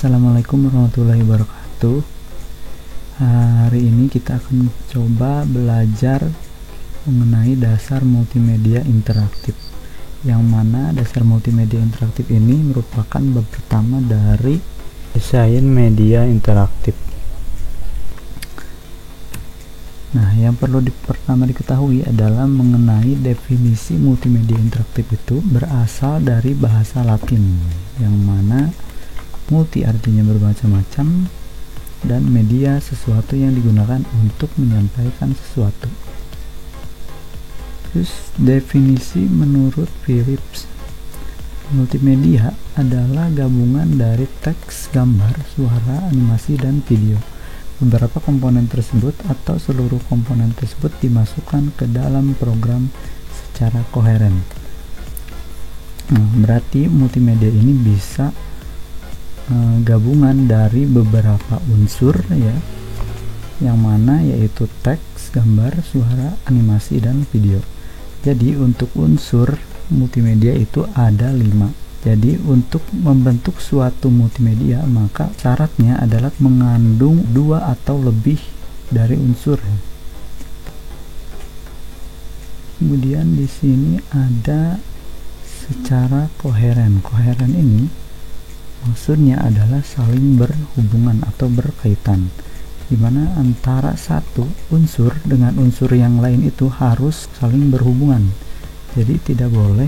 Assalamualaikum warahmatullahi wabarakatuh. Hari ini kita akan coba belajar mengenai dasar multimedia interaktif, yang mana dasar multimedia interaktif ini merupakan bab pertama dari desain media interaktif. Nah, yang perlu pertama diketahui adalah mengenai definisi multimedia interaktif itu berasal dari bahasa Latin, yang mana multi artinya bermacam-macam dan media sesuatu yang digunakan untuk menyampaikan sesuatu. Terus definisi menurut Phillips, multimedia adalah gabungan dari teks, gambar, suara, animasi, dan video. Beberapa komponen tersebut atau seluruh komponen tersebut dimasukkan ke dalam program secara koheren. Berarti multimedia ini bisa gabungan dari beberapa unsur ya, yang mana yaitu teks, gambar, suara, animasi, dan video. Jadi untuk unsur multimedia itu ada 5. Jadi untuk membentuk suatu multimedia maka syaratnya adalah mengandung 2 atau lebih dari unsur. Kemudian di sini ada secara koheren. Koheren ini maksudnya adalah saling berhubungan atau berkaitan, di mana antara satu unsur dengan unsur yang lain itu harus saling berhubungan. Jadi tidak boleh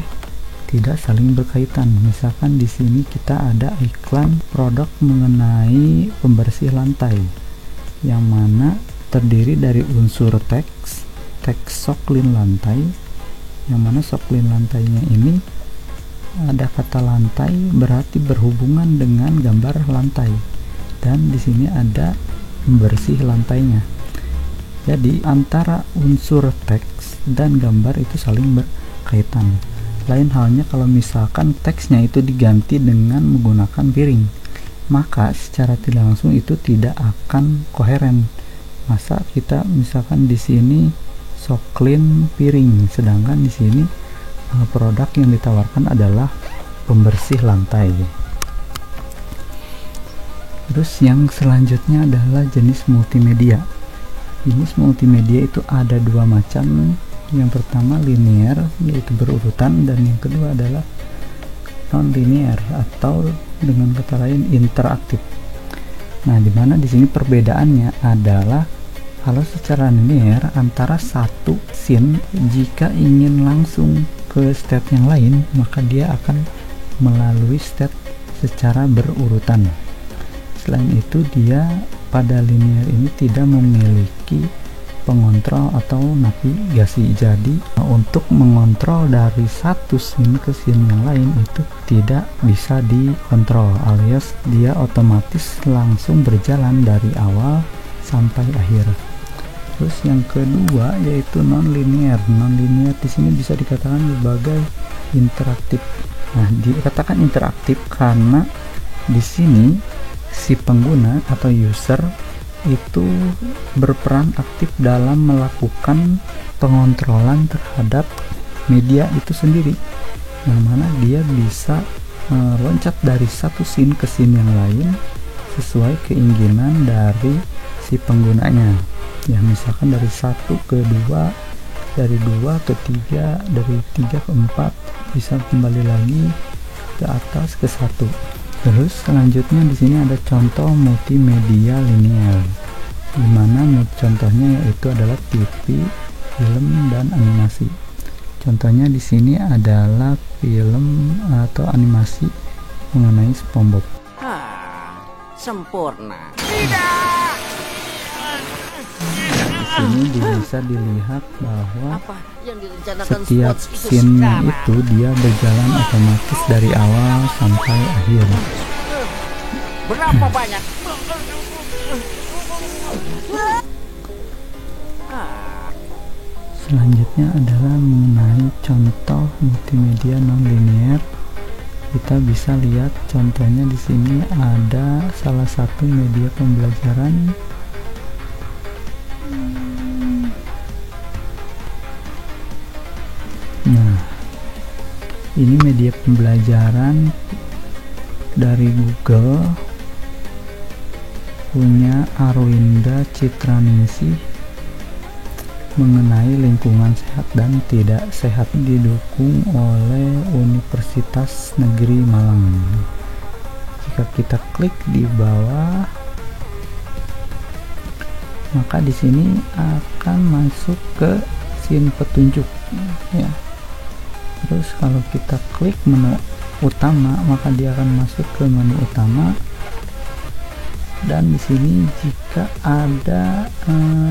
tidak saling berkaitan. Misalkan di sini kita ada iklan produk mengenai pembersih lantai, yang mana terdiri dari unsur teks soklin lantai, yang mana soklin lantainya ini ada kata lantai berarti berhubungan dengan gambar lantai, dan di sini ada membersih lantainya. Jadi antara unsur teks dan gambar itu saling berkaitan. Lain halnya kalau misalkan teksnya itu diganti dengan menggunakan piring, maka secara tidak langsung itu tidak akan koheren. Masa kita misalkan di sini soklin piring, sedangkan di sini produk yang ditawarkan adalah pembersih lantai. Terus yang selanjutnya adalah jenis multimedia. Jenis multimedia itu ada 2 macam. Yang pertama linear, yaitu berurutan, dan yang kedua adalah non linear atau dengan kata lain interaktif. Nah, dimana di sini perbedaannya adalah kalau secara linear antara satu scene jika ingin langsung ke state yang lain maka dia akan melalui state secara berurutan. Selain itu dia pada linear ini tidak memiliki pengontrol atau navigasi. Jadi untuk mengontrol dari satu scene ke scene yang lain itu tidak bisa dikontrol, alias dia otomatis langsung berjalan dari awal sampai akhir. Terus yang kedua yaitu non-linear. Non-linear di sini bisa dikatakan sebagai interaktif. Nah, dikatakan interaktif karena di sini si pengguna atau user itu berperan aktif dalam melakukan pengontrolan terhadap media itu sendiri, yang mana dia bisa loncat dari satu scene ke scene yang lain sesuai keinginan dari si penggunanya. Ya, misalkan dari 1 ke 2, dari 2 ke 3, dari 3 ke 4, bisa kembali lagi ke atas ke 1. Terus selanjutnya di sini ada contoh multimedia linear, dimana contohnya yaitu adalah TV, film, dan animasi. Contohnya di sini adalah film atau animasi mengenai SpongeBob. Sempurna. Di sini bisa dilihat bahwa setiap scene-nya itu dia berjalan otomatis dari awal sampai akhir. Berapa banyak? Selanjutnya adalah mengenai contoh multimedia non-linear. Kita bisa lihat contohnya di sini ada salah satu media pembelajaran. Nah, ini media pembelajaran dari Google punya Arwinda Citraningsih mengenai lingkungan sehat dan tidak sehat, didukung oleh Universitas Negeri Malang. Jika kita klik di bawah, maka di sini akan masuk ke scene petunjuk ya. Terus kalau kita klik menu utama, maka dia akan masuk ke menu utama. Dan di sini jika ada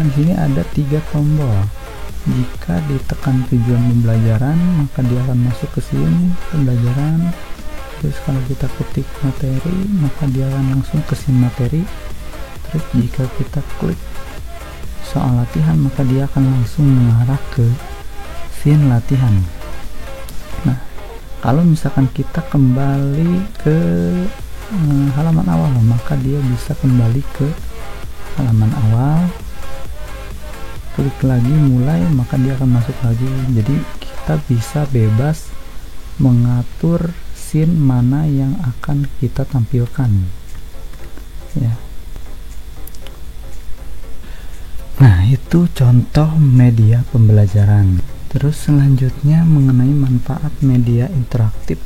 di sini ada 3 tombol. Jika ditekan tujuan pembelajaran, maka dia akan masuk ke scene pembelajaran. Terus kalau kita ketik materi, maka dia akan langsung ke scene materi. Terus jika kita klik soal latihan, maka dia akan langsung mengarah ke scene latihan. Nah, kalau misalkan kita kembali ke halaman awal, maka dia bisa kembali ke halaman awal, klik lagi mulai, maka dia akan masuk lagi. Jadi kita bisa bebas mengatur scene mana yang akan kita tampilkan ya. Nah, itu contoh media pembelajaran. Terus selanjutnya mengenai manfaat media interaktif.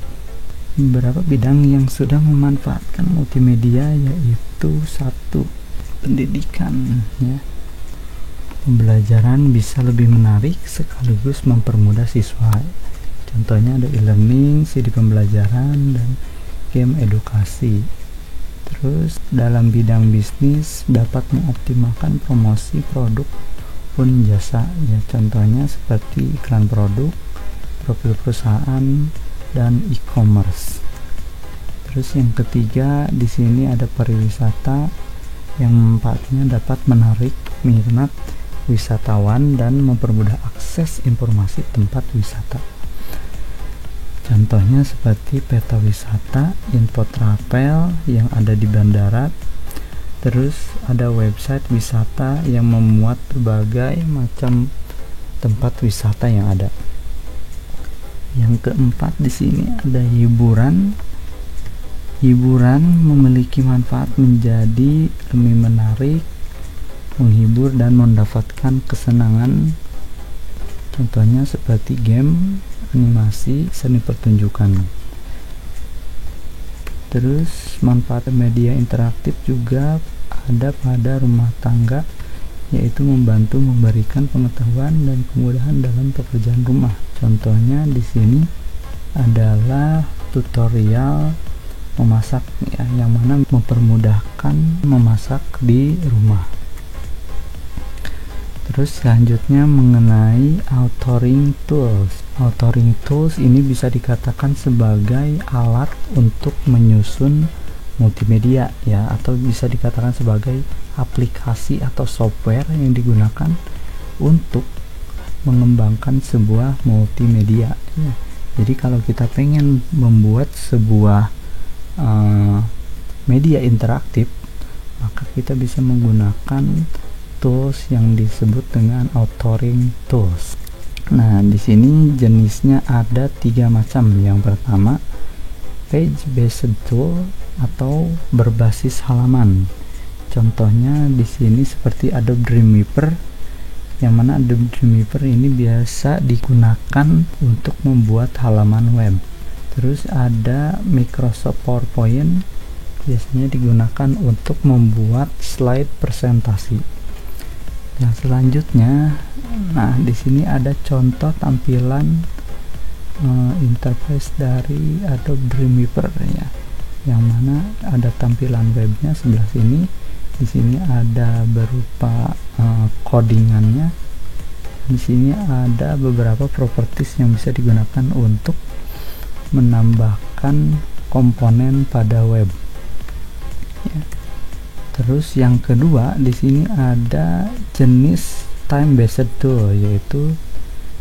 Beberapa bidang yang sudah memanfaatkan multimedia, yaitu 1. Pendidikan ya. Pembelajaran bisa lebih menarik sekaligus mempermudah siswa. Contohnya ada e-learning, CD pembelajaran, dan game edukasi. Terus dalam bidang bisnis dapat mengoptimalkan promosi produk pun jasa ya. Contohnya seperti iklan produk, profil perusahaan, dan e-commerce. Terus yang ketiga di sini ada pariwisata yang manfaatnya dapat menarik minat wisatawan dan mempermudah akses informasi tempat wisata. Contohnya seperti peta wisata, info travel yang ada di bandara. Terus ada website wisata yang memuat berbagai macam tempat wisata yang ada. Yang keempat di sini ada hiburan. Hiburan memiliki manfaat menjadi lebih menarik, menghibur, dan mendapatkan kesenangan. Contohnya seperti game, animasi, seni pertunjukan. Terus manfaat media interaktif juga ada pada rumah tangga, yaitu membantu memberikan pengetahuan dan kemudahan dalam pekerjaan rumah. Contohnya di sini adalah tutorial memasak ya, yang mana mempermudahkan memasak di rumah. Terus selanjutnya mengenai authoring tools. Authoring tools ini bisa dikatakan sebagai alat untuk menyusun multimedia ya, atau bisa dikatakan sebagai aplikasi atau software yang digunakan untuk mengembangkan sebuah multimedia ya. Jadi kalau kita pengen membuat sebuah media interaktif, maka kita bisa menggunakan tools yang disebut dengan authoring tools. Nah, di sini jenisnya ada 3 macam. Yang pertama, page based tool atau berbasis halaman. Contohnya di sini seperti Adobe Dreamweaver, yang mana Adobe Dreamweaver ini biasa digunakan untuk membuat halaman web. Terus ada Microsoft PowerPoint, biasanya digunakan untuk membuat slide presentasi. Yang selanjutnya, nah di sini ada contoh tampilan interface dari Adobe Dreamweaver ya, yang mana ada tampilan webnya sebelah sini. Di sini ada berupa codingannya. Di sini ada beberapa properties yang bisa digunakan untuk menambahkan komponen pada web ya. Terus yang kedua di sini ada jenis time based tool, yaitu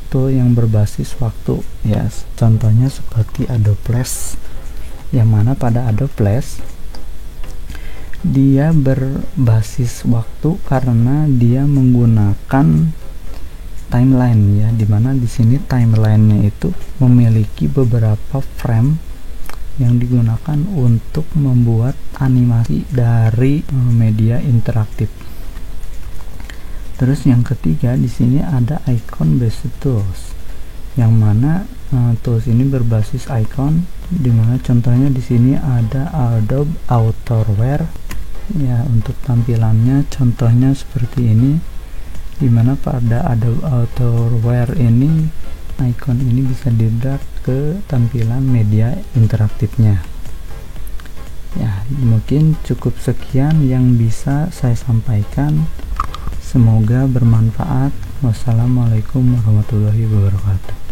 tool yang berbasis waktu ya. Contohnya seperti Adobe Flash, yang mana pada Adobe Flash dia berbasis waktu karena dia menggunakan timeline ya, dimana di sini timelinenya itu memiliki beberapa frame yang digunakan untuk membuat animasi dari media interaktif. Terus yang ketiga di sini ada icon based tools, yang mana tools ini berbasis icon, dimana contohnya di sini ada Adobe Authorware. Ya, untuk tampilannya contohnya seperti ini, dimana pada Adobe Authorware ini icon ini bisa di-drag ke tampilan media interaktifnya. Ya, mungkin cukup sekian yang bisa saya sampaikan. Semoga bermanfaat. Wassalamualaikum warahmatullahi wabarakatuh.